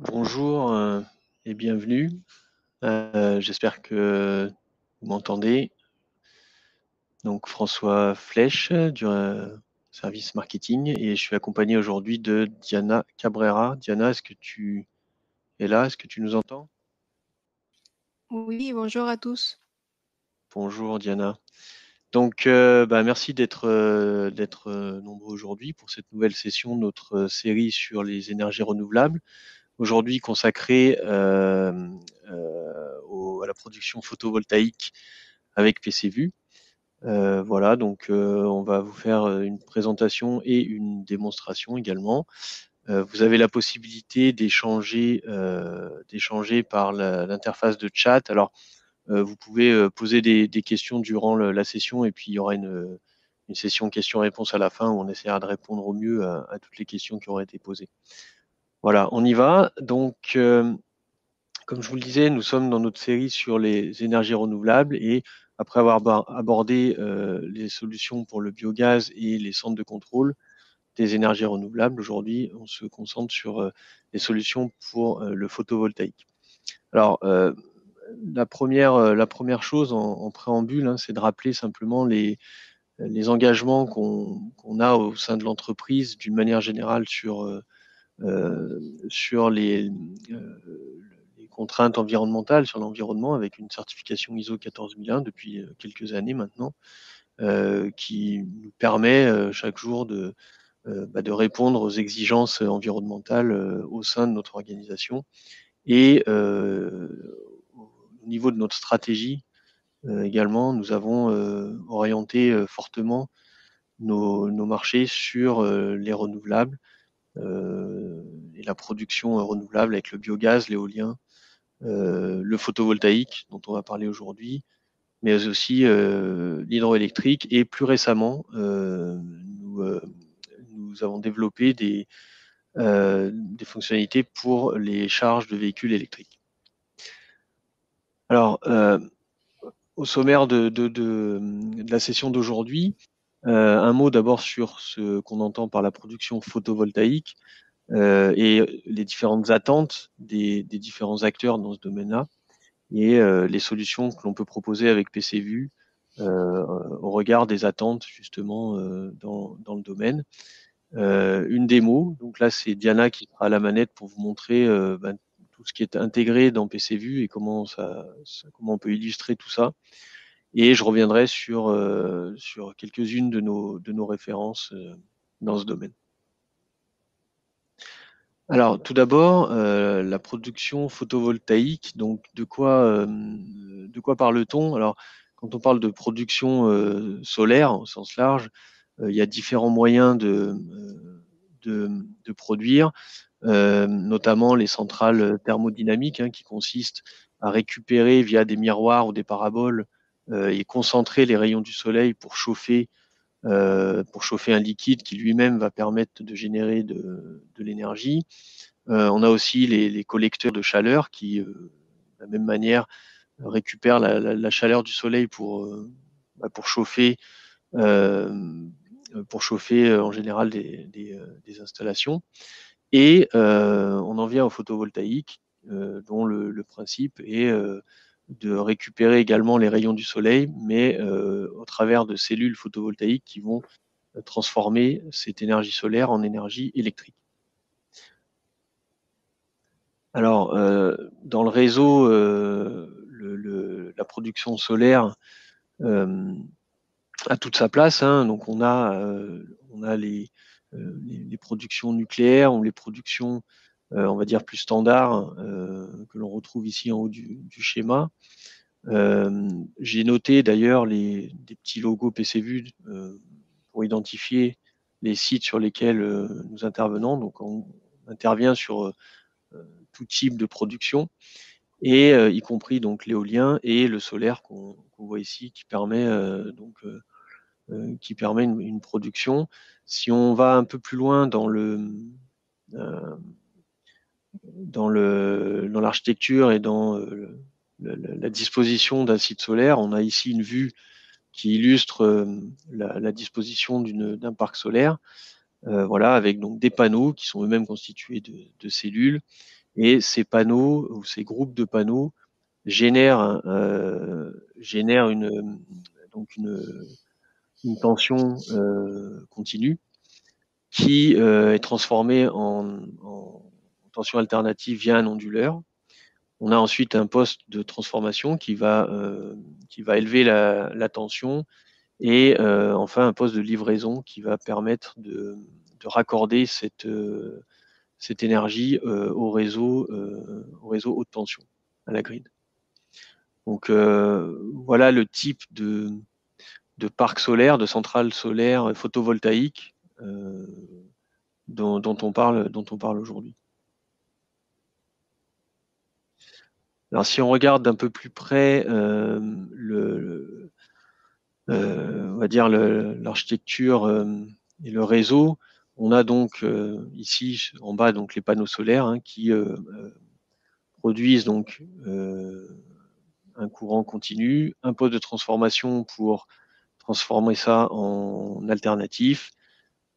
Bonjour et bienvenue. J'espère que vous m'entendez. Donc François Flèche du service marketing et je suis accompagné aujourd'hui de Diana Cabrera. Diana, est-ce que tu es là? Est-ce que tu nous entends? Oui, bonjour à tous. Bonjour Diana. Donc merci d'être nombreux aujourd'hui pour cette nouvelle session de notre série sur les énergies renouvelables. Aujourd'hui consacrée à la production photovoltaïque avec PCVU. Voilà, donc on va vous faire une présentation et une démonstration également. Vous avez la possibilité d'échanger par l'interface de chat. Alors, vous pouvez poser des questions durant la session et puis il y aura une session questions-réponses à la fin où on essaiera de répondre au mieux à toutes les questions qui auraient été posées. Voilà, on y va. Donc, comme je vous le disais, nous sommes dans notre série sur les énergies renouvelables et après avoir abordé les solutions pour le biogaz et les centres de contrôle des énergies renouvelables, aujourd'hui, on se concentre sur les solutions pour le photovoltaïque. Alors, la première chose en préambule, hein, c'est de rappeler simplement les engagements qu'on a au sein de l'entreprise d'une manière générale sur les contraintes environnementales, sur l'environnement, avec une certification ISO 14001 depuis quelques années maintenant, qui nous permet chaque jour de répondre aux exigences environnementales au sein de notre organisation. Et au niveau de notre stratégie également, nous avons orienté fortement nos marchés sur les renouvelables et la production renouvelable avec le biogaz, l'éolien, le photovoltaïque dont on va parler aujourd'hui, mais aussi l'hydroélectrique. Et plus récemment, nous avons développé des fonctionnalités pour les charges de véhicules électriques. Alors, au sommaire de la session d'aujourd'hui, un mot d'abord sur ce qu'on entend par la production photovoltaïque et les différentes attentes des différents acteurs dans ce domaine-là et les solutions que l'on peut proposer avec PCVU au regard des attentes justement dans le domaine. Une démo, donc là c'est Diana qui sera à la manette pour vous montrer tout ce qui est intégré dans PCVU et comment on peut illustrer tout ça. Et je reviendrai sur quelques-unes de nos références dans ce domaine. Alors, tout d'abord, la production photovoltaïque. Donc, de quoi parle-t-on? Alors, quand on parle de production solaire au sens large, il y a différents moyens de produire, notamment les centrales thermodynamiques, hein, qui consistent à récupérer via des miroirs ou des paraboles et concentrer les rayons du soleil pour chauffer un liquide qui lui-même va permettre de générer de l'énergie. On a aussi les collecteurs de chaleur qui, de la même manière, récupèrent la chaleur du soleil pour chauffer, en général des installations. Et on en vient au photovoltaïque, dont le principe est de récupérer également les rayons du soleil, mais au travers de cellules photovoltaïques qui vont transformer cette énergie solaire en énergie électrique. Alors, dans le réseau, la production solaire a toute sa place, hein. Donc, on a les productions nucléaires ou les productions, on va dire, plus standards que l'on retrouve ici en haut du schéma. J'ai noté d'ailleurs des petits logos PCVU pour identifier les sites sur lesquels nous intervenons. Donc, on intervient sur tout type de production, et y compris donc l'éolien et le solaire qu'on voit ici, qui permet une production. Si on va un peu plus loin euh, dans l'architecture et dans la disposition d'un site solaire, on a ici une vue qui illustre la disposition d'un parc solaire, voilà, avec donc des panneaux qui sont eux-mêmes constitués de cellules et ces panneaux ou ces groupes de panneaux génèrent donc une tension continue qui est transformée en tension alternative via un onduleur. On a ensuite un poste de transformation qui va élever la tension, et enfin un poste de livraison qui va permettre de raccorder cette énergie au réseau haute tension, à la grid. Donc voilà le type de parc solaire, de centrale solaire photovoltaïque dont on parle aujourd'hui. Alors si on regarde d'un peu plus près on va dire l'architecture et le réseau, on a donc ici en bas donc les panneaux solaires qui produisent donc un courant continu, un poste de transformation pour transformer ça en alternatif,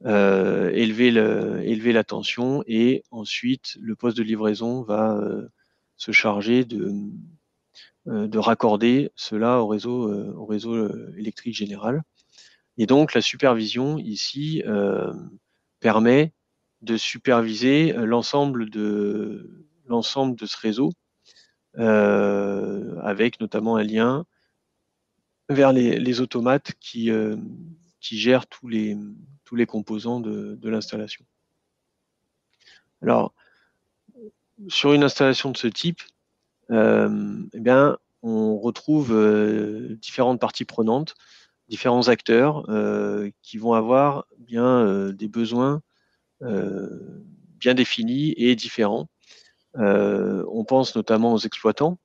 élever la tension, et ensuite le poste de livraison va se charger de raccorder cela au réseau électrique général. Et donc la supervision ici permet de superviser l'ensemble de ce réseau, avec notamment un lien vers les automates qui gèrent tous les composants de l'installation. Alors, sur une installation de ce type, eh bien, on retrouve différentes parties prenantes, différents acteurs qui vont avoir bien des besoins bien définis et différents. On pense notamment aux exploitants.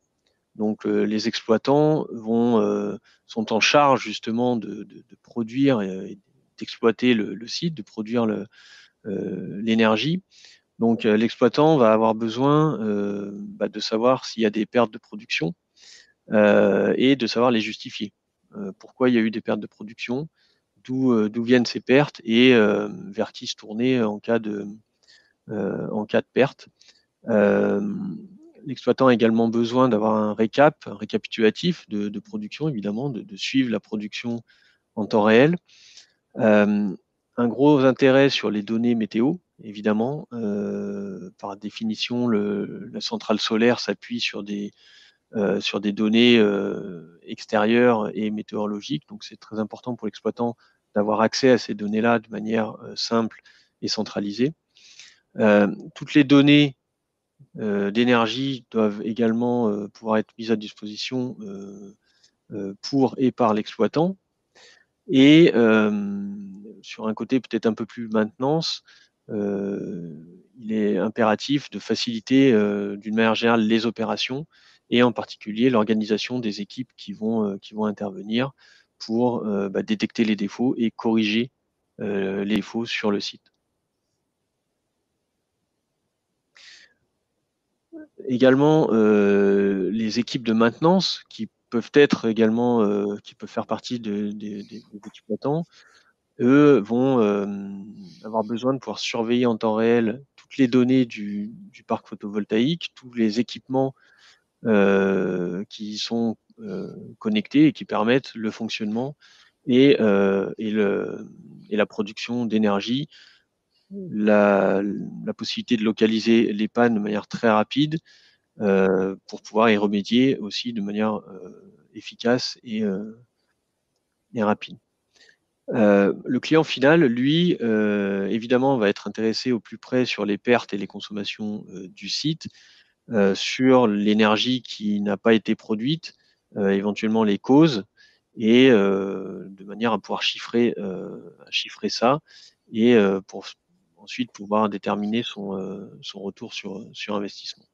Donc les exploitants sont en charge justement de produire et d'exploiter le site, de produire l'énergie. Donc l'exploitant va avoir besoin de savoir s'il y a des pertes de production et de savoir les justifier. Pourquoi il y a eu des pertes de production, d'où viennent ces pertes, et vers qui se tourner en cas de perte. L'exploitant a également besoin d'avoir un récapitulatif de production, évidemment, de suivre la production en temps réel. Un gros intérêt sur les données météo, évidemment. Par définition, la centrale solaire s'appuie sur des données extérieures et météorologiques. Donc c'est très important pour l'exploitant d'avoir accès à ces données-là de manière simple et centralisée. Toutes les données d'énergie doivent également pouvoir être mises à disposition pour et par l'exploitant. Et sur un côté peut-être un peu plus maintenance, il est impératif de faciliter d'une manière générale les opérations, et en particulier l'organisation des équipes qui vont intervenir pour détecter les défauts et corriger les défauts sur le site. Également, les équipes de maintenance qui peuvent être également, qui peuvent faire partie des exploitants, eux vont avoir besoin de pouvoir surveiller en temps réel toutes les données du parc photovoltaïque, tous les équipements qui sont connectés et qui permettent le fonctionnement et la production d'énergie, la possibilité de localiser les pannes de manière très rapide pour pouvoir y remédier aussi de manière efficace et rapide. Le client final, lui, évidemment, va être intéressé au plus près sur les pertes et les consommations du site, sur l'énergie qui n'a pas été produite, éventuellement les causes, et de manière à pouvoir chiffrer ça, et pour ensuite pouvoir déterminer son retour sur investissement.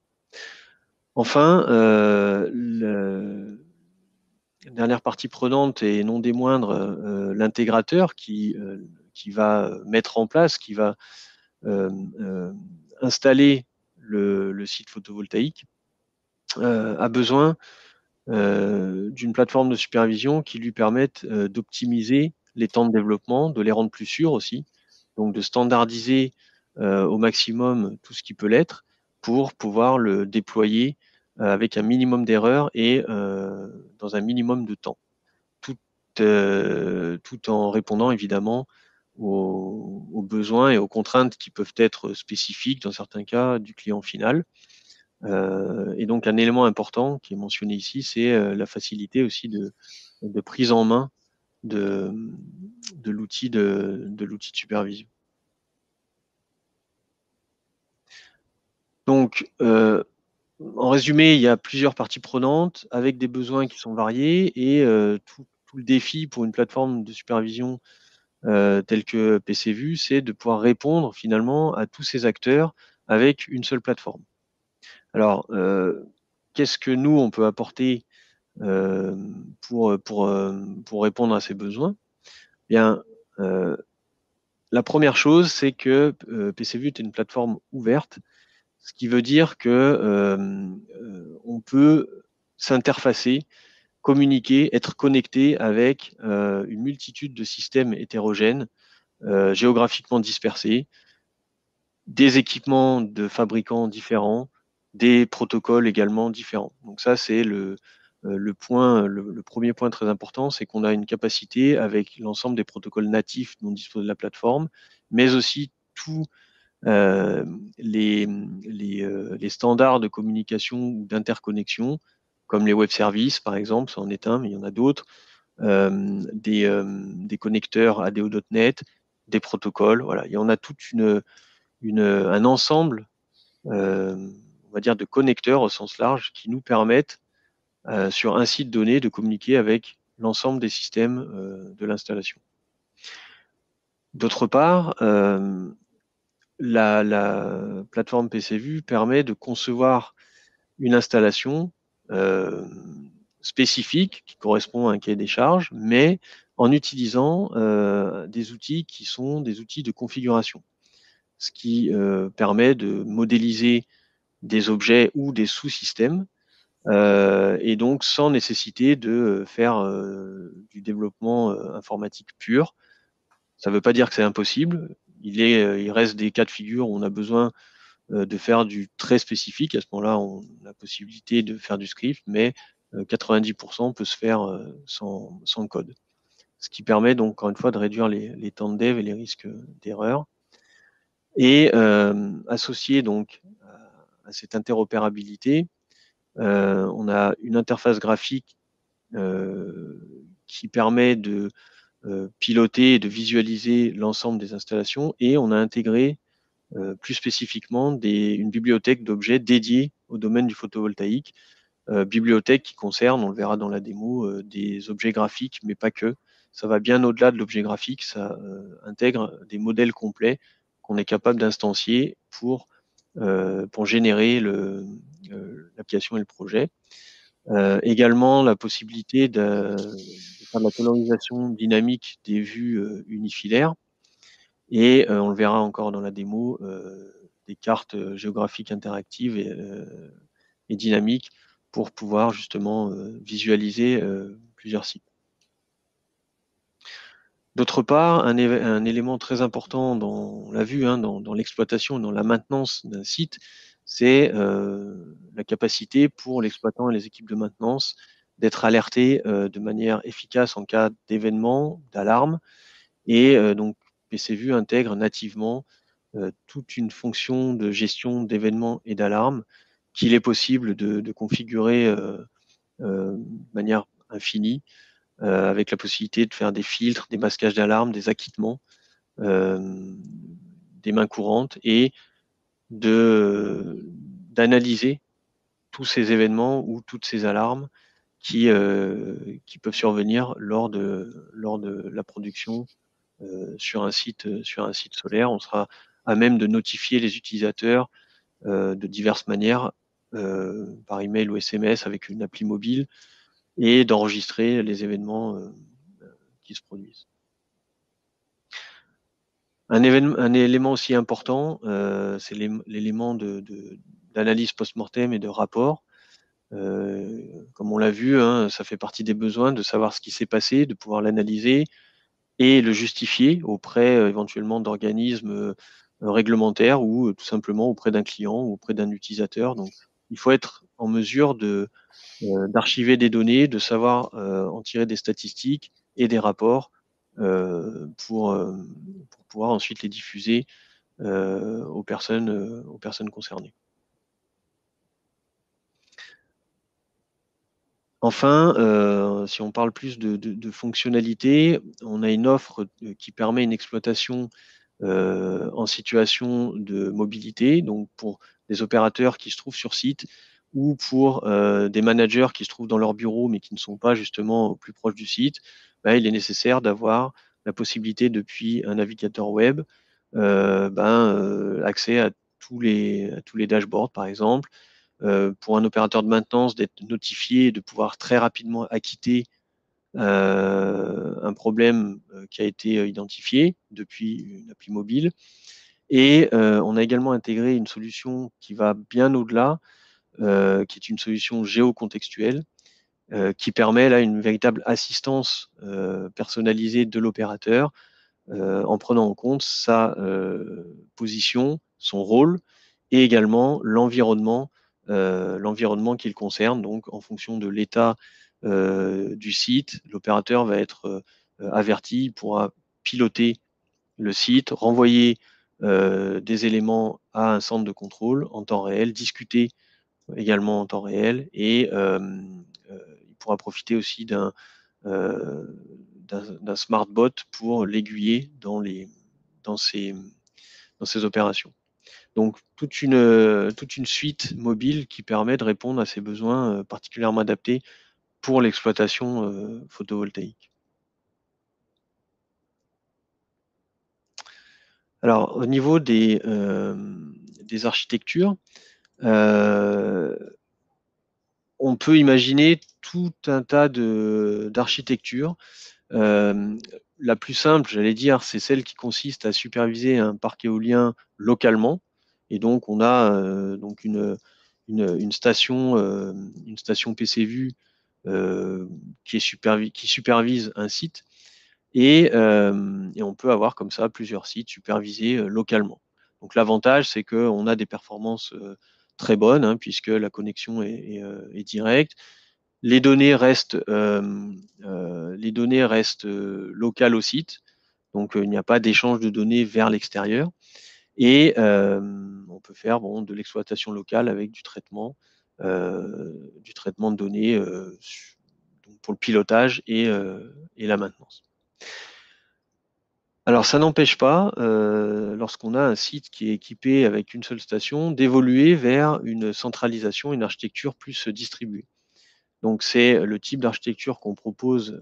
Enfin, la dernière partie prenante, et non des moindres, l'intégrateur qui va mettre en place, qui va installer le site photovoltaïque, a besoin d'une plateforme de supervision qui lui permette d'optimiser les temps de développement, de les rendre plus sûrs aussi, donc de standardiser au maximum tout ce qui peut l'être, pour pouvoir le déployer avec un minimum d'erreurs et dans un minimum de temps, tout en répondant évidemment aux besoins et aux contraintes qui peuvent être spécifiques dans certains cas du client final. Et donc un élément important qui est mentionné ici, c'est la facilité aussi de prise en main de l'outil de supervision. Donc, en résumé, il y a plusieurs parties prenantes avec des besoins qui sont variés et tout le défi pour une plateforme de supervision telle que PCVue, c'est de pouvoir répondre finalement à tous ces acteurs avec une seule plateforme. Alors, qu'est-ce que nous, on peut apporter pour répondre à ces besoins? Bien, la première chose, c'est que PCVue est une plateforme ouverte, ce qui veut dire que on peut s'interfacer, communiquer, être connecté avec une multitude de systèmes hétérogènes, géographiquement dispersés, des équipements de fabricants différents, des protocoles également différents. Donc ça, c'est le premier point très important, c'est qu'on a une capacité avec l'ensemble des protocoles natifs dont dispose la plateforme, mais aussi tous les standards de communication ou d'interconnexion, comme les web services par exemple, ça en est un, mais il y en a d'autres, des connecteurs ADO.NET, des protocoles, voilà, il y en a toute un ensemble, on va dire, de connecteurs au sens large qui nous permettent, sur un site donné, de communiquer avec l'ensemble des systèmes de l'installation. D'autre part, la plateforme PCVue permet de concevoir une installation spécifique qui correspond à un cahier des charges, mais en utilisant des outils qui sont des outils de configuration, ce qui permet de modéliser des objets ou des sous-systèmes, et donc sans nécessité de faire du développement informatique pur. Ça ne veut pas dire que c'est impossible. Il reste des cas de figure où on a besoin de faire du très spécifique. À ce moment-là, on a la possibilité de faire du script, mais 90% peut se faire sans code. Ce qui permet donc, encore une fois, de réduire les temps de dev et les risques d'erreur. Et associé donc à cette interopérabilité, on a une interface graphique qui permet de piloter et de visualiser l'ensemble des installations, et on a intégré plus spécifiquement une bibliothèque d'objets dédiée au domaine du photovoltaïque, bibliothèque qui concerne, on le verra dans la démo, des objets graphiques, mais pas que. Ça va bien au-delà de l'objet graphique, ça intègre des modèles complets qu'on est capable d'instancier pour générer l'application et le projet. Également, la possibilité de faire de la colorisation dynamique des vues unifilaires. Et on le verra encore dans la démo, des cartes géographiques interactives et dynamiques pour pouvoir justement visualiser plusieurs sites. D'autre part, un élément très important dans la vue, dans l'exploitation, dans la maintenance d'un site, c'est la capacité pour l'exploitant et les équipes de maintenance d'être alertés de manière efficace en cas d'événement, d'alarme. Et donc, PCVue intègre nativement toute une fonction de gestion d'événements et d'alarmes qu'il est possible de configurer de manière infinie, avec la possibilité de faire des filtres, des masquages d'alarmes, des acquittements, des mains courantes, et d'analyser tous ces événements ou toutes ces alarmes qui peuvent survenir lors de la production sur un site solaire. On sera à même de notifier les utilisateurs de diverses manières, par email ou SMS avec une appli mobile, et d'enregistrer les événements qui se produisent. Un élément aussi important, c'est l'élément d'analyse post-mortem et de rapport. Comme on l'a vu, ça fait partie des besoins de savoir ce qui s'est passé, de pouvoir l'analyser et le justifier auprès éventuellement d'organismes réglementaire ou tout simplement auprès d'un client ou auprès d'un utilisateur. Donc, il faut être en mesure d'archiver des données, de savoir en tirer des statistiques et des rapports pour pouvoir ensuite les diffuser aux personnes concernées. Enfin, si on parle plus de fonctionnalités, on a une offre qui permet une exploitation en situation de mobilité, donc pour des opérateurs qui se trouvent sur site ou pour des managers qui se trouvent dans leur bureau mais qui ne sont pas justement au plus proche du site, ben, il est nécessaire d'avoir la possibilité depuis un navigateur web accès à tous les dashboards par exemple, pour un opérateur de maintenance d'être notifié et de pouvoir très rapidement acquitter un problème qui a été identifié depuis une appli mobile. Et on a également intégré une solution qui va bien au-delà, qui est une solution géocontextuelle, qui permet là une véritable assistance personnalisée de l'opérateur en prenant en compte sa position, son rôle et également l'environnement qu'il concerne. Donc, en fonction de l'état du site, l'opérateur va être averti, il pourra piloter le site, renvoyer des éléments à un centre de contrôle en temps réel, discuter également en temps réel et il pourra profiter aussi euh, d'un smart bot pour l'aiguiller dans ses, dans ses opérations. Donc toute une suite mobile qui permet de répondre à ces besoins particulièrement adaptés pour l'exploitation photovoltaïque. Alors au niveau des architectures, on peut imaginer tout un tas d'architectures. La plus simple, j'allais dire, c'est celle qui consiste à superviser un parc éolien localement. Et donc, on a donc une station PCVU qui supervise un site. Et on peut avoir comme ça plusieurs sites supervisés localement. Donc, l'avantage, c'est qu'on a des performances très bonnes, hein, puisque la connexion est directe. Les données restent locales au site, donc il n'y a pas d'échange de données vers l'extérieur. Et on peut faire de l'exploitation locale avec du traitement de données pour le pilotage et la maintenance. Alors ça n'empêche pas, lorsqu'on a un site qui est équipé avec une seule station, d'évoluer vers une centralisation, une architecture plus distribuée. Donc c'est le type d'architecture qu'on propose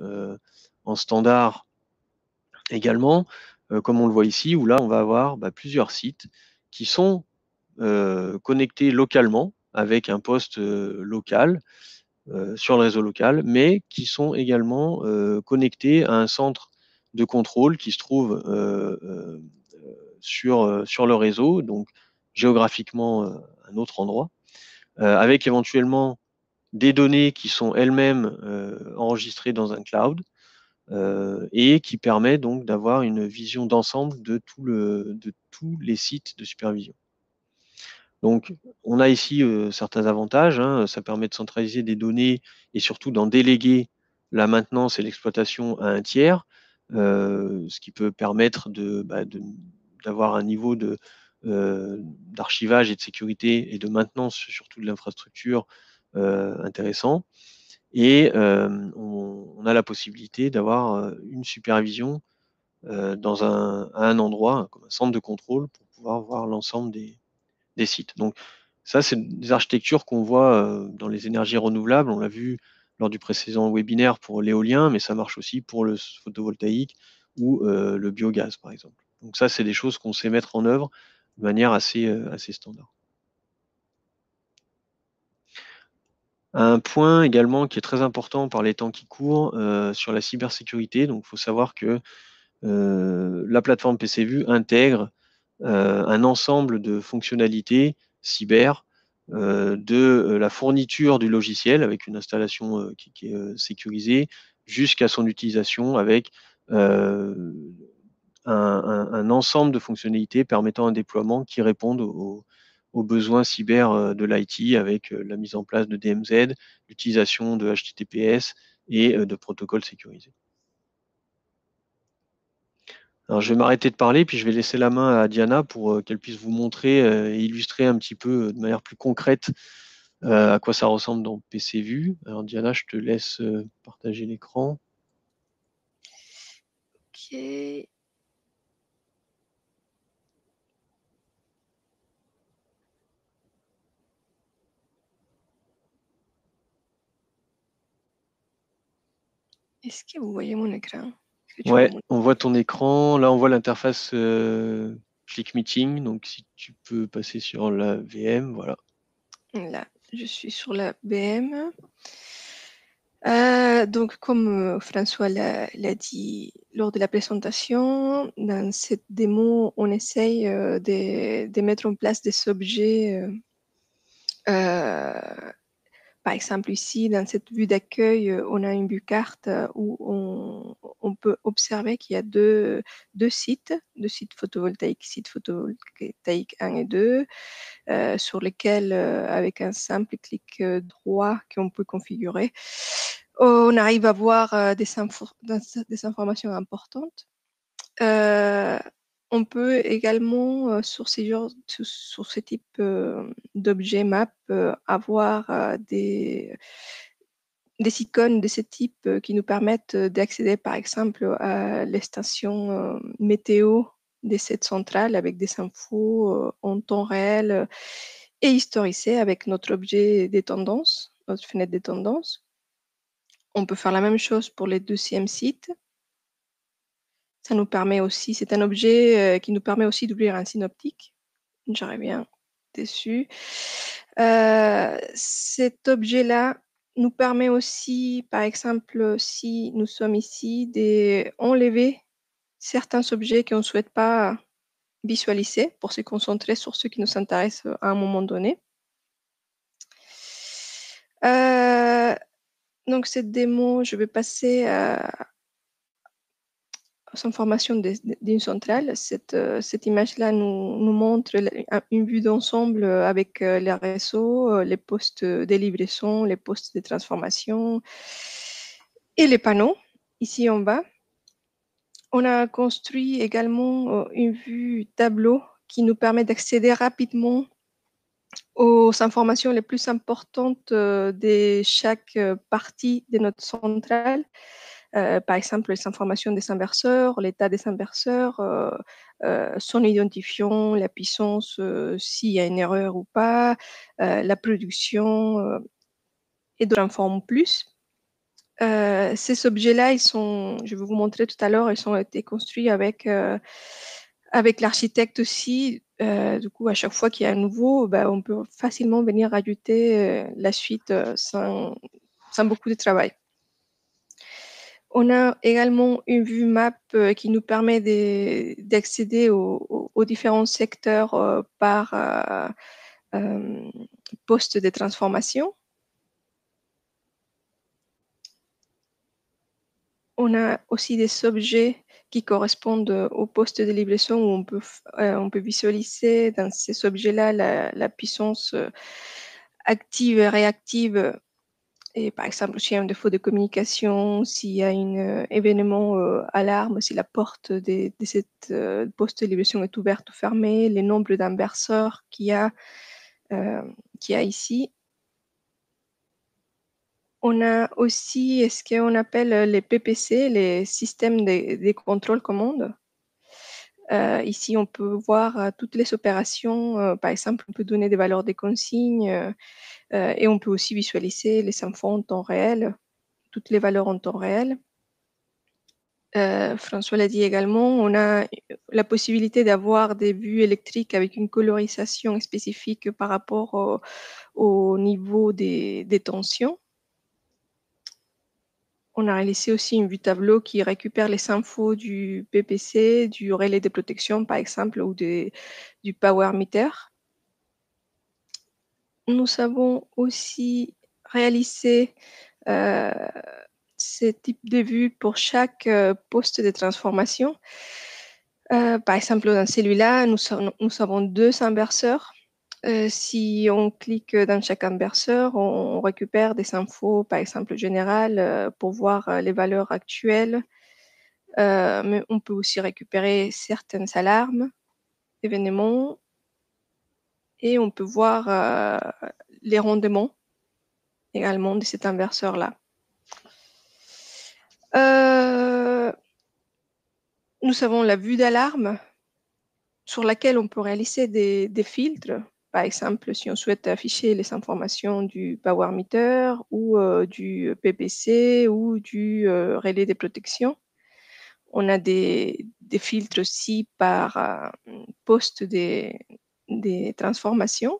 en standard également, comme on le voit ici, où là on va avoir plusieurs sites qui sont connectés localement avec un poste local sur le réseau local, mais qui sont également connectés à un centre de contrôle qui se trouve sur le réseau, donc géographiquement à un autre endroit, avec éventuellement des données qui sont elles-mêmes enregistrées dans un cloud et qui permet donc d'avoir une vision d'ensemble de tous les sites de supervision. Donc, on a ici certains avantages, hein. Ça permet de centraliser des données et surtout d'en déléguer la maintenance et l'exploitation à un tiers, ce qui peut permettre d'avoir un niveau d'archivage et de sécurité et de maintenance, surtout de l'infrastructure, intéressant. Et on a la possibilité d'avoir une supervision à un endroit, comme un centre de contrôle, pour pouvoir voir l'ensemble des sites. Donc ça, c'est des architectures qu'on voit dans les énergies renouvelables. On l'a vu lors du précédent webinaire pour l'éolien, mais ça marche aussi pour le photovoltaïque ou le biogaz, par exemple. Donc ça, c'est des choses qu'on sait mettre en œuvre de manière assez standard. Un point également qui est très important par les temps qui courent sur la cybersécurité. Donc, il faut savoir que la plateforme PCVU intègre un ensemble de fonctionnalités cyber, de la fourniture du logiciel avec une installation qui est sécurisée, jusqu'à son utilisation avec un un ensemble de fonctionnalités permettant un déploiement qui répondent aux besoins cyber de l'IT avec la mise en place de DMZ, l'utilisation de HTTPS et de protocoles sécurisés. Alors, je vais m'arrêter de parler, puis je vais laisser la main à Diana pour qu'elle puisse vous montrer et illustrer un petit peu de manière plus concrète à quoi ça ressemble dans PC Vue. Alors, Diana, je te laisse partager l'écran. Ok. Est-ce que vous voyez mon écran? Ouais, on voit ton écran. Là, on voit l'interface Click Meeting. Donc, si tu peux passer sur la VM, voilà. Là, je suis sur la BM. Donc, comme François l'a dit lors de la présentation, dans cette démo, on essaye de mettre en place des objets. Par exemple, ici, dans cette vue d'accueil, on a une vue carte où on peut observer qu'il y a deux sites photovoltaïques, site photovoltaïque 1 et 2, sur lesquels, avec un simple clic droit qu'on peut configurer, on arrive à voir des informations importantes. On peut également, sur ce type d'objet map, avoir des icônes de ce type qui nous permettent d'accéder, par exemple, à les stations météo de cette centrale avec des infos en temps réel et historisées avec notre objet des tendances, notre fenêtre des tendances. On peut faire la même chose pour les deuxièmes sites. Ça nous permet aussi, c'est un objet qui nous permet aussi d'ouvrir un synoptique. Je reviens dessus. Cet objet-là nous permet aussi, par exemple, si nous sommes ici, d'enlever certains objets qu'on ne souhaite pas visualiser pour se concentrer sur ce qui nous intéresse à un moment donné. Donc, cette démo, je vais passer aux informations d'une centrale. Cette image-là nous montre une vue d'ensemble avec les réseaux, les postes de livraison, les postes de transformation et les panneaux, ici en bas. On a construit également une vue tableau qui nous permet d'accéder rapidement aux informations les plus importantes de chaque partie de notre centrale. Par exemple, les informations des inverseurs, l'état des inverseurs, son identifiant, la puissance, s'il y a une erreur ou pas, la production et d'autres infos plus. Ces objets-là, je vais vous montrer tout à l'heure, ils ont été construits avec l'architecte aussi. Du coup, à chaque fois qu'il y a un nouveau, on peut facilement venir ajouter la suite sans beaucoup de travail. On a également une vue map qui nous permet d'accéder aux différents secteurs par poste de transformation. On a aussi des objets qui correspondent au poste de livraison où on peut visualiser dans ces objets-là la puissance active et réactive. Et par exemple, s'il y a un défaut de communication, s'il y a un événement alarme, si la porte de cette poste de livraison est ouverte ou fermée, les nombres d'inverseurs qu'il y a ici. On a aussi ce qu'on appelle les PPC, les systèmes de contrôle commande. Ici, on peut voir toutes les opérations. Par exemple, on peut donner des valeurs des consignes et on peut aussi visualiser les infos en temps réel, toutes les valeurs en temps réel. François l'a dit également, on a la possibilité d'avoir des vues électriques avec une colorisation spécifique par rapport au niveau des tensions. On a réalisé aussi une vue tableau qui récupère les infos du PPC, du relais de protection par exemple, ou du power meter. Nous avons aussi réalisé ce type de vue pour chaque poste de transformation. Par exemple, dans celui-là, nous avons 2 inverseurs. Si on clique dans chaque inverseur, on récupère des infos, par exemple générales, pour voir les valeurs actuelles. Mais on peut aussi récupérer certaines alarmes, événements, et on peut voir les rendements également de cet inverseur-là. Nous avons la vue d'alarme sur laquelle on peut réaliser des filtres. Par exemple, si on souhaite afficher les informations du power meter ou du PPC ou du relais de protection, on a des filtres aussi par poste des transformations.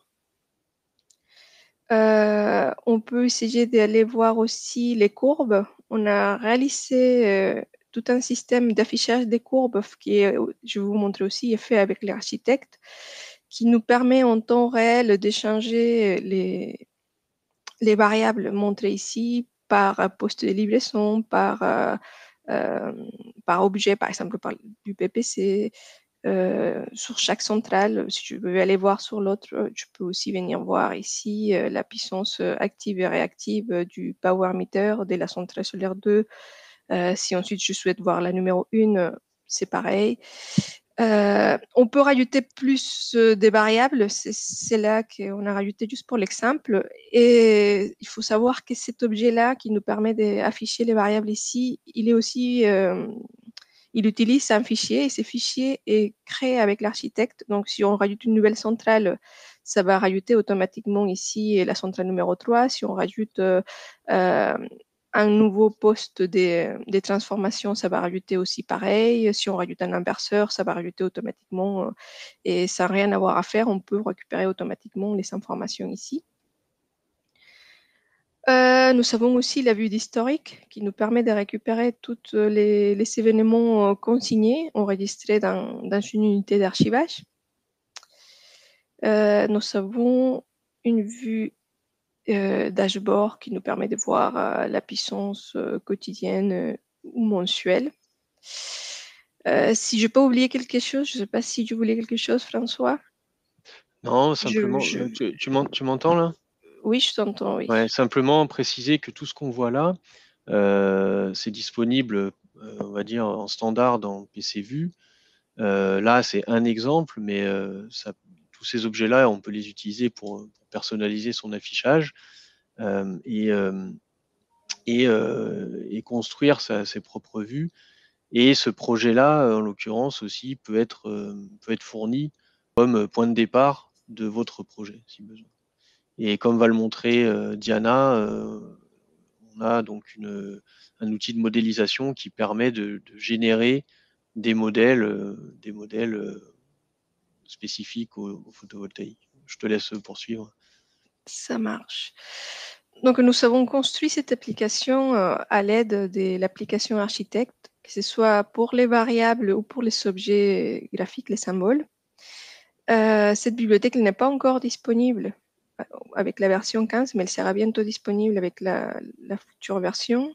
On peut essayer d'aller voir aussi les courbes. On a réalisé tout un système d'affichage des courbes qui est, je vais vous montrer aussi, est fait avec l'architecte, qui nous permet en temps réel d'échanger les variables montrées ici par poste de livraison, par objet, par exemple par du PPC, sur chaque centrale. Si je veux aller voir sur l'autre, je peux aussi venir voir ici la puissance active et réactive du power meter de la centrale solaire 2. Si ensuite je souhaite voir la numéro 1, c'est pareil. On peut rajouter plus des variables, c'est là qu'on a rajouté juste pour l'exemple. Et il faut savoir que cet objet-là qui nous permet d'afficher les variables ici, il est aussi il utilise un fichier et ce fichier est créé avec l'architecte. Donc, si on rajoute une nouvelle centrale, ça va rajouter automatiquement ici la centrale numéro 3. Si on rajoute un nouveau poste des transformations, ça va rajouter aussi pareil. Si on rajoute un inverseur, ça va rajouter automatiquement. Et sans rien avoir à faire, on peut récupérer automatiquement les informations ici. Nous avons aussi la vue d'historique qui nous permet de récupérer tous les événements consignés, enregistrés dans une unité d'archivage. Nous avons une vue dashboard qui nous permet de voir la puissance quotidienne ou mensuelle. Si je peux oublier quelque chose, je ne sais pas si tu voulais quelque chose, François. Non, simplement, tu m'entends là? Oui, je t'entends, oui. Ouais, simplement préciser que tout ce qu'on voit là, c'est disponible, on va dire, en standard dans PC Vue. Là, c'est un exemple, mais tous ces objets-là, on peut les utiliser pour personnaliser son affichage et construire ses propres vues. Et ce projet-là, en l'occurrence aussi, peut être fourni comme point de départ de votre projet, si besoin. Et comme va le montrer Diana, on a donc un outil de modélisation qui permet de générer des modèles spécifiques au photovoltaïque. Je te laisse poursuivre. Ça marche. Donc, nous avons construit cette application à l'aide de l'application architecte, que ce soit pour les variables ou pour les objets graphiques, les symboles. Cette bibliothèque n'est pas encore disponible avec la version 15, mais elle sera bientôt disponible avec la future version.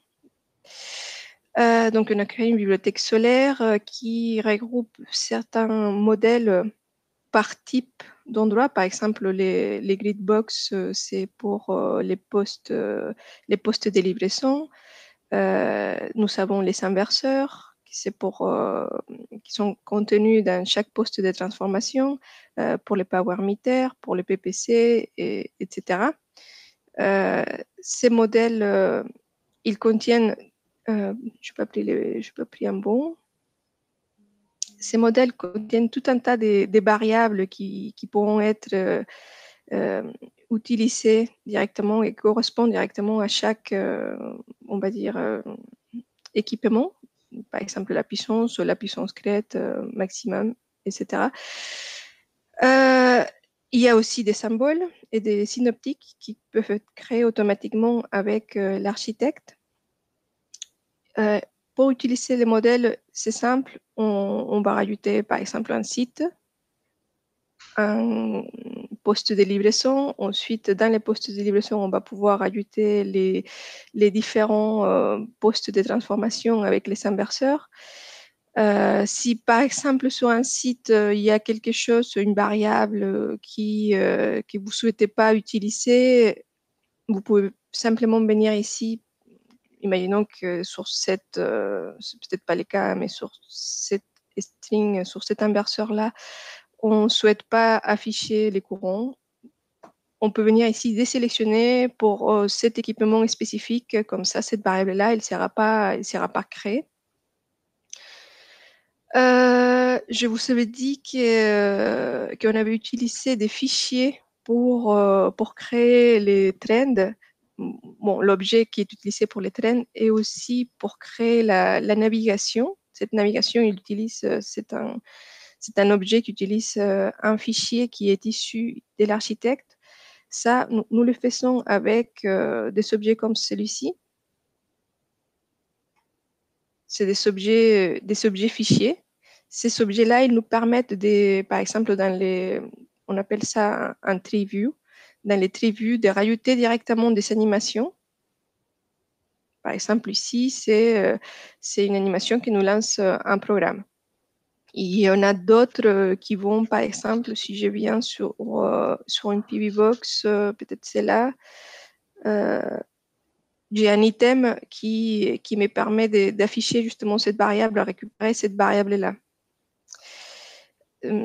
Donc, on a créé une bibliothèque solaire qui regroupe certains modèles par type d'endroit. Par exemple, les gridbox, c'est pour les postes de livraison. Nous avons les inverseurs, qui sont contenus dans chaque poste de transformation, pour les power meters, pour les PPC, etc. Ces modèles, ils contiennent, je peux appeler un bon. Ces modèles contiennent tout un tas de variables qui pourront être utilisées directement et correspondent directement à chaque, on va dire, équipement. Par exemple, la puissance crête maximum, etc. Il y a aussi des symboles et des synoptiques qui peuvent être créés automatiquement avec l'architecte. Pour utiliser les modèles, c'est simple. On va rajouter par exemple un site, un poste de livraison. Ensuite, dans les postes de livraison, on va pouvoir ajouter les différents postes de transformation avec les inverseurs. Si par exemple sur un site, il y a quelque chose, une variable que vous ne souhaitez pas utiliser, vous pouvez simplement venir ici. Imaginons que sur cette, c'est peut-être pas le cas, mais sur cette string, sur cet inverseur-là, on ne souhaite pas afficher les courants. On peut venir ici désélectionner pour cet équipement spécifique, comme ça, cette variable-là, elle ne sera pas créée. Je vous avais dit qu'on avait utilisé des fichiers pour créer les trends. Bon, l'objet qui est utilisé pour les trends et aussi pour créer la navigation. Cette navigation, c'est un objet qui utilise un fichier qui est issu de l'architecte. Ça, nous le faisons avec des objets comme celui-ci. C'est des objets fichiers. Ces objets-là, ils nous permettent, par exemple, on appelle ça un tree view, dans les tree views, de rajouter directement des animations. Par exemple, ici, c'est une animation qui nous lance un programme. Il y en a d'autres qui vont, par exemple, si je viens sur une PVBox, peut-être c'est là, j'ai un item qui me permet d'afficher justement cette variable, récupérer cette variable-là.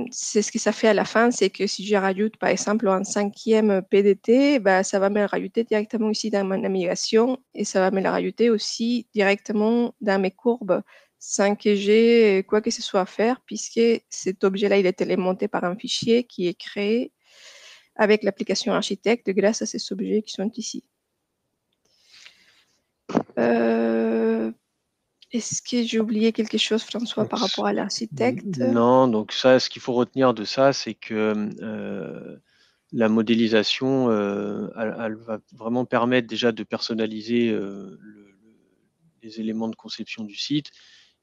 C'est ce que ça fait à la fin, c'est que si je rajoute par exemple un 5e PDT, bah, ça va me le rajouter directement ici dans ma navigation et ça va me le rajouter aussi directement dans mes courbes sans que j'ai quoi que ce soit à faire, puisque cet objet-là, il est élémenté par un fichier qui est créé avec l'application architecte grâce à ces objets qui sont ici. Est-ce que j'ai oublié quelque chose, François, par rapport à l'architecte? Non, donc ça, ce qu'il faut retenir de ça, c'est que la modélisation, elle va vraiment permettre déjà de personnaliser les éléments de conception du site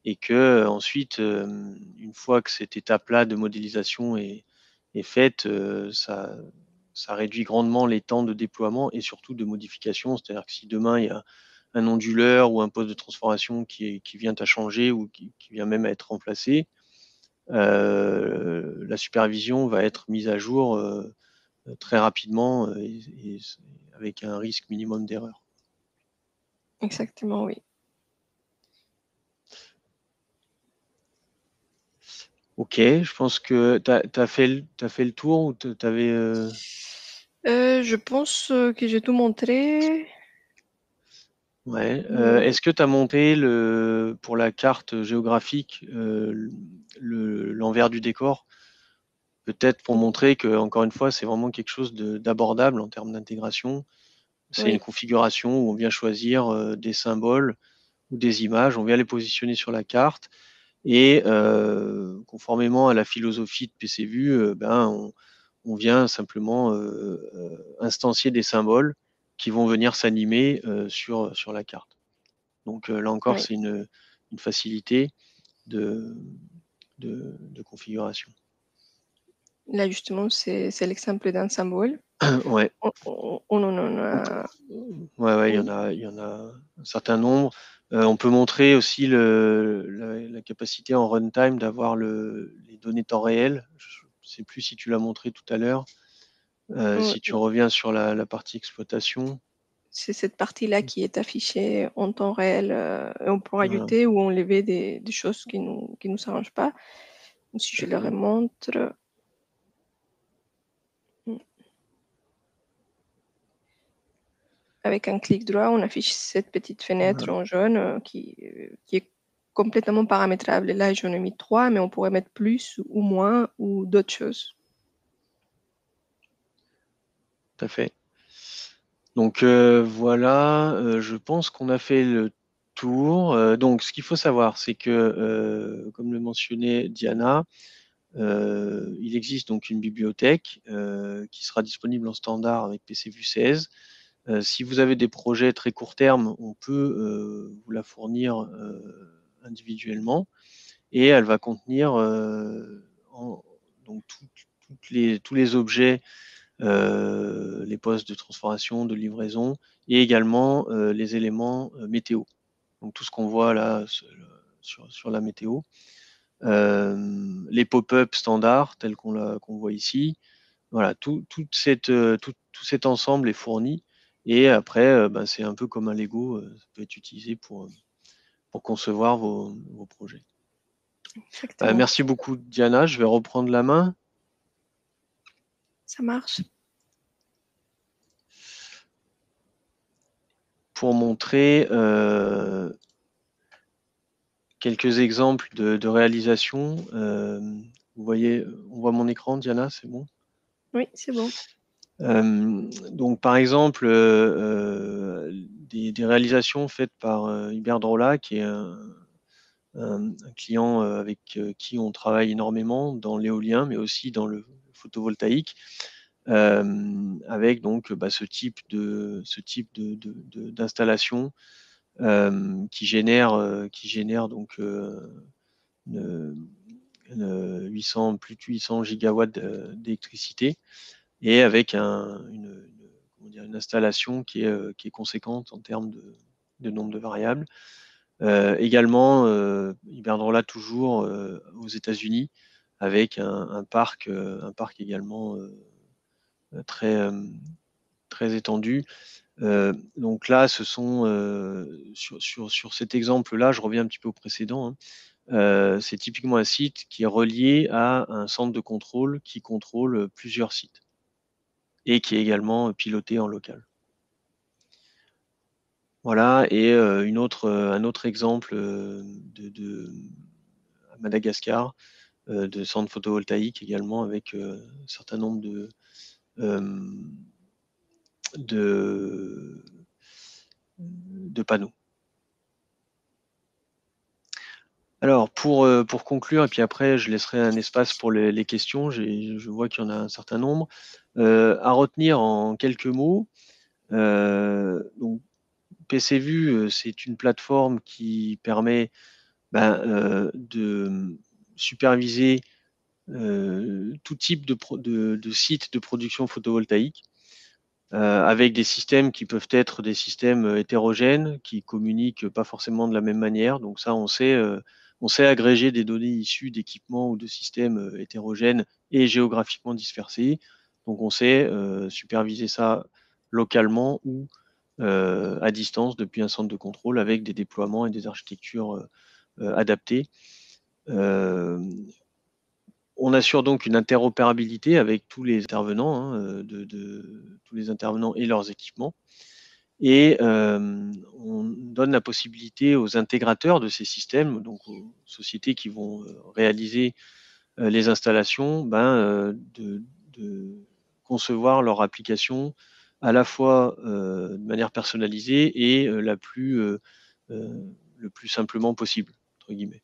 et que ensuite, une fois que cette étape-là de modélisation est faite, ça réduit grandement les temps de déploiement et surtout de modification. C'est-à-dire que si demain il y a un onduleur ou un poste de transformation qui vient à changer ou qui vient même à être remplacé, la supervision va être mise à jour très rapidement et avec un risque minimum d'erreur. Exactement, oui. Ok, je pense que tu as fait le tour ou tu avais... Je pense que j'ai tout montré. Ouais. Est-ce que tu as monté pour la carte géographique l'envers du décor? Peut-être pour montrer que, encore une fois, c'est vraiment quelque chose d'abordable en termes d'intégration. C'est une Oui, configuration où on vient choisir des symboles ou des images, on vient les positionner sur la carte et conformément à la philosophie de PCVue, on vient simplement instancier des symboles qui vont venir s'animer sur la carte. Donc là encore, oui. c'est une facilité de configuration. Là, justement, c'est l'exemple d'un symbole. Ouais. On en a. Ouais, il y en a un certain nombre. On peut montrer aussi la capacité en runtime d'avoir les données temps réel. Je ne sais plus si tu l'as montré tout à l'heure. Si tu reviens sur la partie exploitation. C'est cette partie-là qui est affichée en temps réel. On peut Voilà. rajouter ou enlever des choses qui nous arrangent pas. Si je le remontre. Avec un clic droit, on affiche cette petite fenêtre Voilà. en jaune qui est complètement paramétrable. Là, j'en ai mis 3, mais on pourrait mettre plus ou moins ou d'autres choses. Tout à fait. Donc voilà, je pense qu'on a fait le tour. Donc ce qu'il faut savoir, c'est que, comme le mentionnait Diana, il existe donc une bibliothèque qui sera disponible en standard avec PCVue 16. Si vous avez des projets très court terme, on peut vous la fournir individuellement et elle va contenir donc tous les objets, les postes de transformation, de livraison et également les éléments météo. Donc tout ce qu'on voit là sur la météo. les pop-up standards tels qu'on voit ici. Voilà, tout cet ensemble est fourni. Et après, ben, c'est un peu comme un Lego, ça peut être utilisé pour concevoir vos projets. Exactement. Merci beaucoup, Diana. Je vais reprendre la main. Ça marche. Pour montrer quelques exemples de réalisation. Vous voyez, on voit mon écran, Diana, c'est bon? Oui, c'est bon. Donc, par exemple, des réalisations faites par Iberdrola, qui est un client avec qui on travaille énormément dans l'éolien, mais aussi dans le photovoltaïque, avec donc ce type d'installation qui génère donc une, 800, plus de 800 gigawatts d'électricité et avec une installation qui est conséquente en termes de nombre de variables. Également, Iberdrola toujours aux États-Unis avec un parc également très, très étendu. Donc là, ce sont sur cet exemple-là, je reviens un petit peu au précédent, hein, c'est typiquement un site qui est relié à un centre de contrôle qui contrôle plusieurs sites et qui est également piloté en local. Voilà, et un autre exemple à Madagascar, de centres photovoltaïques également avec un certain nombre de panneaux. Alors, pour conclure, et puis après, je laisserai un espace pour les questions. Je vois qu'il y en a un certain nombre. À retenir en quelques mots, donc, PCVue, c'est une plateforme qui permet de superviser tout type de sites de production photovoltaïque, avec des systèmes qui peuvent être des systèmes hétérogènes, qui communiquent pas forcément de la même manière. Donc ça, on sait agréger des données issues d'équipements ou de systèmes hétérogènes et géographiquement dispersés. Donc on sait superviser ça localement ou à distance depuis un centre de contrôle avec des déploiements et des architectures adaptées. On assure donc une interopérabilité avec tous les intervenants, hein, tous les intervenants et leurs équipements. Et on donne la possibilité aux intégrateurs de ces systèmes, donc aux sociétés qui vont réaliser les installations, de concevoir leur application à la fois de manière personnalisée et le plus simplement possible, entre guillemets.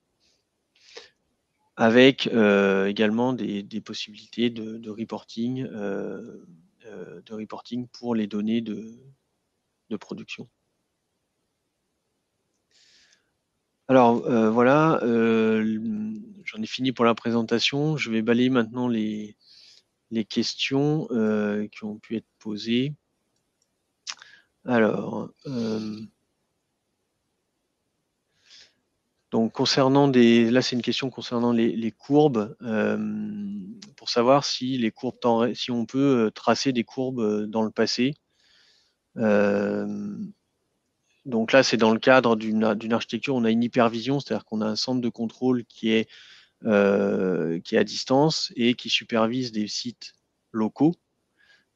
Avec également des possibilités de reporting pour les données de production. Alors voilà, j'en ai fini pour la présentation. Je vais balayer maintenant les questions qui ont pu être posées. Alors, donc là c'est une question concernant les courbes, pour savoir si les courbes si on peut tracer des courbes dans le passé. Donc là, c'est dans le cadre d'une architecture, on a une hypervision, c'est-à-dire qu'on a un centre de contrôle qui est à distance et qui supervise des sites locaux.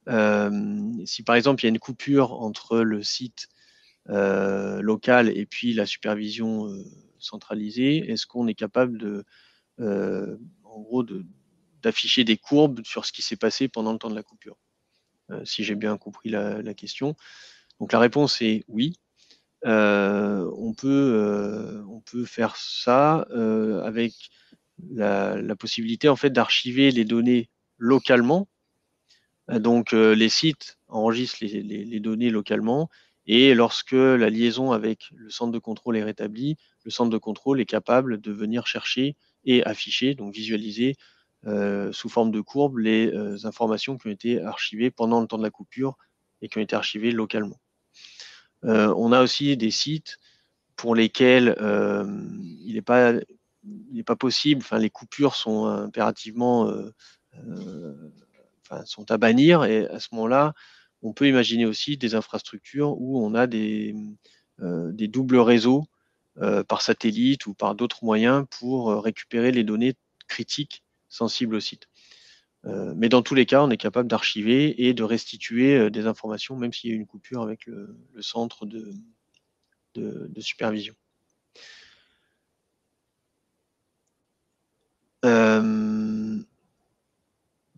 Si par exemple il y a une coupure entre le site local et puis la supervision centralisée, est-ce qu'on est capable en gros d'afficher des courbes sur ce qui s'est passé pendant le temps de la coupure, si j'ai bien compris la question. Donc la réponse est oui. On peut faire ça avec la possibilité en fait d'archiver les données localement. Donc les sites enregistrent les données localement et lorsque la liaison avec le centre de contrôle est rétablie, le centre de contrôle est capable de venir chercher et afficher, donc visualiser sous forme de courbe les informations qui ont été archivées pendant le temps de la coupure et qui ont été archivées localement. On a aussi des sites pour lesquels il n'est pas n'est pas possible, enfin, les coupures sont impérativement sont à bannir, et à ce moment-là, on peut imaginer aussi des infrastructures où on a des doubles réseaux par satellite ou par d'autres moyens pour récupérer les données critiques sensibles au site. Mais dans tous les cas, on est capable d'archiver et de restituer des informations, même s'il y a une coupure avec le centre de supervision.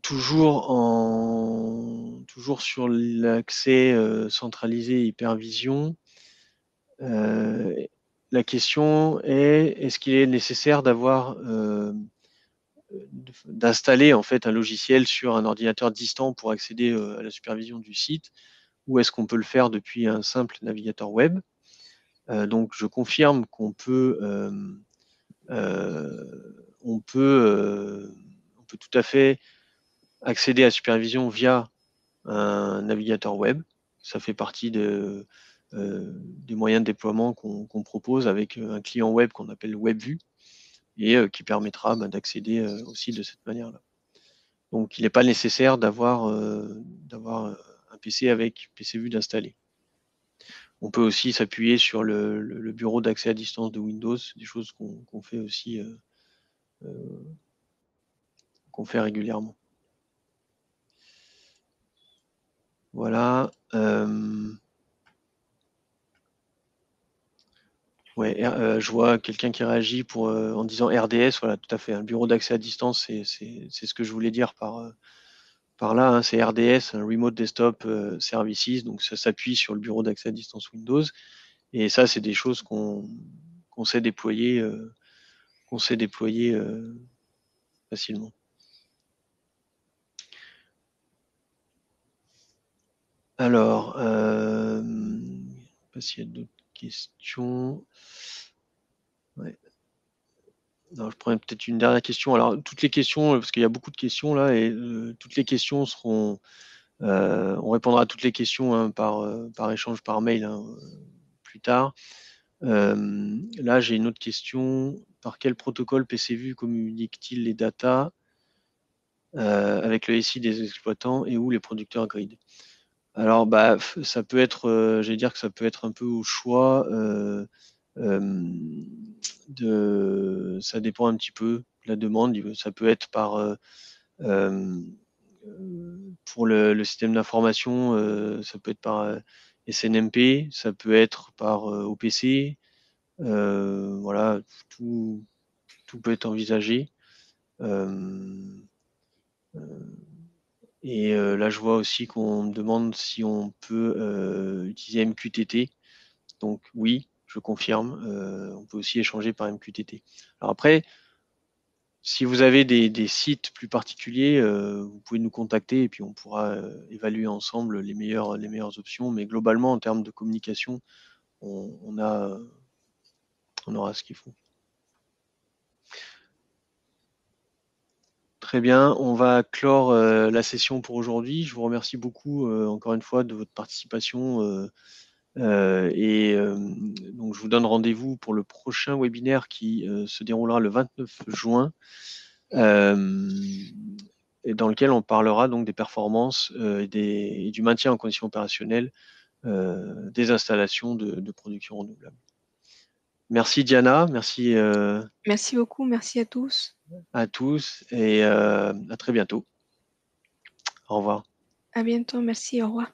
Toujours sur l'accès centralisé hypervision, la question est, est-ce qu'il est nécessaire d'installer en fait un logiciel sur un ordinateur distant pour accéder à la supervision du site, ou est-ce qu'on peut le faire depuis un simple navigateur web? Donc je confirme qu'on peut tout à fait accéder à la supervision via un navigateur web. Ça fait partie des moyens de déploiement qu'on propose avec un client web qu'on appelle WebView, et qui permettra d'accéder aussi de cette manière-là. Donc il n'est pas nécessaire d'avoir un PC avec PCView d'installer. On peut aussi s'appuyer sur le bureau d'accès à distance de Windows, des choses qu'on fait aussi, qu'on fait régulièrement. Voilà. Ouais, je vois quelqu'un qui réagit en disant RDS, voilà, tout à fait. Un bureau d'accès à distance, c'est ce que je voulais dire par là, hein, c'est RDS, un Remote Desktop Services, donc ça s'appuie sur le bureau d'accès à distance Windows. Et ça, c'est des choses qu'on sait déployer, facilement. Alors, je ne sais pas s'il y a d'autres questions. Ouais. Non, je prends peut-être une dernière question. Alors, toutes les questions, parce qu'il y a beaucoup de questions là, et toutes les questions seront. On répondra à toutes les questions, hein, par échange par mail, hein, plus tard. Là, j'ai une autre question. Par quel protocole PCView communique-t-il les datas avec le SI des exploitants, et où les producteurs grid? Alors, ça peut être, j'allais dire que ça peut être un peu au choix. Ça dépend un petit peu de la demande. Ça peut être pour le système d'information, ça peut être par SNMP, ça peut être par OPC. Voilà, tout peut être envisagé. Et là, je vois aussi qu'on me demande si on peut utiliser MQTT. Donc oui, je confirme, on peut aussi échanger par MQTT. Alors après, si vous avez des sites plus particuliers, vous pouvez nous contacter et puis on pourra évaluer ensemble les meilleures options. Mais globalement, en termes de communication, on aura ce qu'il faut. Très bien, on va clore la session pour aujourd'hui. Je vous remercie beaucoup encore une fois de votre participation. Donc je vous donne rendez-vous pour le prochain webinaire qui se déroulera le 29 juin. Et dans lequel on parlera donc des performances et du maintien en conditions opérationnelles des installations de production renouvelable. Merci Diana, merci Merci beaucoup, merci à tous. à tous, et à très bientôt. Au revoir. À bientôt, merci, au revoir.